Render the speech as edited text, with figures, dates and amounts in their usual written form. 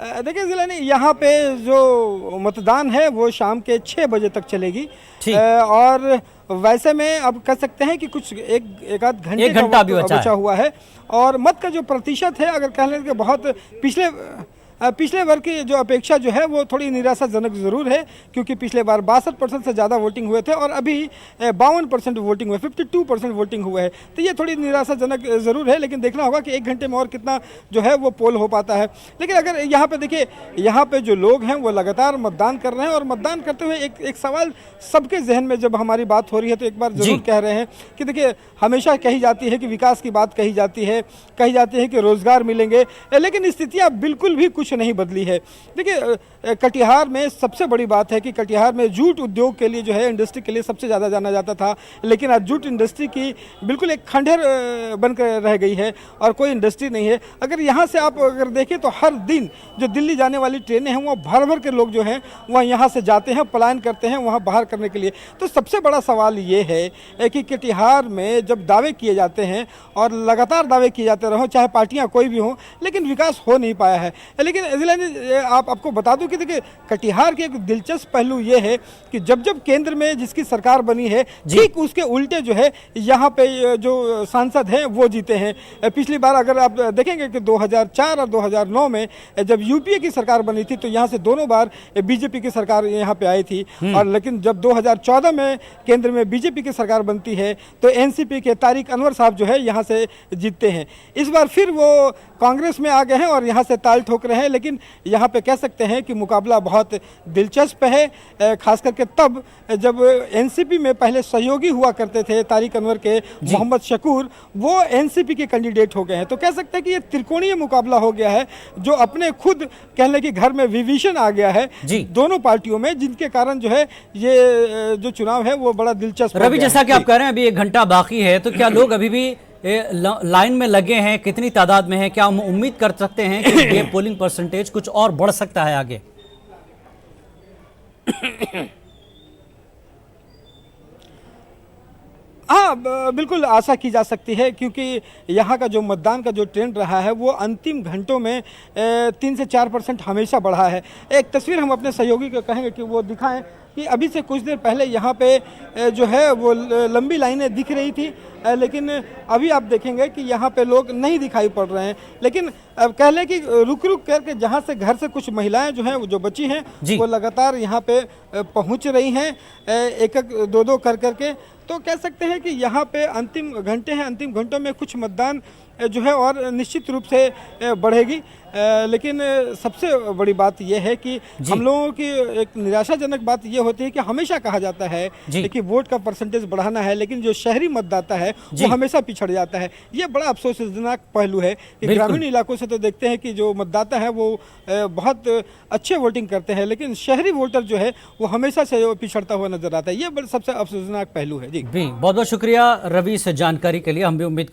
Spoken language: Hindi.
देखिए जिला ने यहाँ पे जो मतदान है वो शाम के 6 बजे तक चलेगी। और वैसे में अब कह सकते हैं कि कुछ एक आध घंटे का बचा हुआ है। और मत का जो प्रतिशत है, अगर कह लें कि बहुत पिछले वर्ग की जो अपेक्षा जो है वो थोड़ी निराशाजनक ज़रूर है, क्योंकि पिछले बार 62% से ज़्यादा वोटिंग हुए थे और अभी 52% वोटिंग हुए, 52% वोटिंग हुआ है। तो ये थोड़ी निराशाजनक ज़रूर है, लेकिन देखना होगा कि 1 घंटे में और कितना जो है वो पोल हो पाता है। लेकिन अगर यहाँ पे देखिए, यहाँ पे जो लोग हैं वो लगातार मतदान कर रहे हैं और मतदान करते हुए एक सवाल सबके जहन में जब हमारी बात हो रही है तो एक बार ज़रूर कह रहे हैं कि देखिए, हमेशा कही जाती है कि विकास की बात कही जाती है कि रोज़गार मिलेंगे, लेकिन स्थितियाँ बिल्कुल भी कुछ नहीं बदली है। देखिए, कटिहार में सबसे बड़ी बात है कि कटिहार में जूट उद्योग के लिए जो है, इंडस्ट्री के लिए सबसे ज़्यादा जाना जाता था, लेकिन आज जूट इंडस्ट्री की बिल्कुल एक खंडहर बनकर रह गई है और कोई इंडस्ट्री नहीं है। अगर यहाँ से आप अगर देखें तो हर दिन जो दिल्ली जाने वाली ट्रेनें हैं वो भर भर के लोग जो हैं वह यहाँ से जाते हैं, पलायन करते हैं वहाँ बाहर करने के लिए। तो सबसे बड़ा सवाल ये है कि कटिहार में जब दावे किए जाते हैं और लगातार दावे किए जाते रहो, चाहे पार्टियाँ कोई भी हों, लेकिन विकास हो नहीं पाया है। लेकिन आपको बता दूं कि देखिए, कटिहार के एक दिलचस्प पहलू ये है कि जब जब केंद्र में जिसकी सरकार बनी है, ठीक उसके उल्टे जो है यहाँ पे जो सांसद हैं वो जीते हैं। पिछली बार अगर आप देखेंगे कि 2004 और 2009 में जब यूपीए की सरकार बनी थी तो यहाँ से दोनों बार बीजेपी की सरकार यहाँ पे आई थी। और लेकिन जब 2014 में केंद्र में बीजेपी की सरकार बनती है तो एनसीपी के तारिक अनवर साहब जो है यहाँ से जीतते हैं। इस बार फिर वो कांग्रेस में आ गए हैं और यहाँ से ताल ठोक रहे हैं। लेकिन यहाँ पे कह सकते हैं कि मुकाबला बहुत दिलचस्प है, खास करके तब जब एनसीपी में पहले सहयोगी हुआ करते थे तारिक अनवर के मोहम्मद शकूर, वो एनसीपी के कैंडिडेट हो गए हैं। तो कह सकते हैं कि ये त्रिकोणीय मुकाबला हो गया है, जो अपने खुद कहने के घर में विविशन आ गया है दोनों पार्टियों में, जिनके कारण जो है ये जो चुनाव है वो बड़ा दिलचस्प। रवि, जैसा कि आप कह रहे हैं अभी 1 घंटा बाकी है, तो क्या लोग अभी भी लाइन में लगे हैं? कितनी तादाद में है? क्या हम उम्मीद कर सकते हैं कि ये पोलिंग परसेंटेज कुछ और बढ़ सकता है आगे? हाँ, बिल्कुल आशा की जा सकती है, क्योंकि यहाँ का जो मतदान का जो ट्रेंड रहा है वो अंतिम घंटों में 3 से 4% हमेशा बढ़ा है। एक तस्वीर हम अपने सहयोगी को कहेंगे कि वो दिखाएं कि अभी से कुछ देर पहले यहाँ पे जो है वो लंबी लाइनें दिख रही थी, लेकिन अभी आप देखेंगे कि यहाँ पे लोग नहीं दिखाई पड़ रहे हैं। लेकिन कह लें कि रुक रुक करके जहाँ से घर से कुछ महिलाएं जो हैं जो बची हैं वो लगातार यहाँ पे पहुँच रही हैं, एक एक दो दो कर करके। तो कह सकते हैं कि यहाँ पे अंतिम घंटे हैं, अंतिम घंटों में कुछ मतदान जो है और निश्चित रूप से बढ़ेगी। लेकिन सबसे बड़ी बात यह है कि हम लोगों की एक निराशाजनक बात यह होती है कि हमेशा कहा जाता है कि वोट का परसेंटेज बढ़ाना है, लेकिन जो शहरी मतदाता है वो हमेशा पिछड़ जाता है। ये बड़ा अफसोसजनक पहलू है कि ग्रामीण इलाकों से तो देखते हैं कि जो मतदाता है वो बहुत अच्छे वोटिंग करते हैं, लेकिन शहरी वोटर जो है वो हमेशा से पिछड़ता हुआ नजर आता है। ये सबसे अफसोसजनक पहलू है। जी, बहुत बहुत शुक्रिया रवि इस जानकारी के लिए। हम भी उम्मीद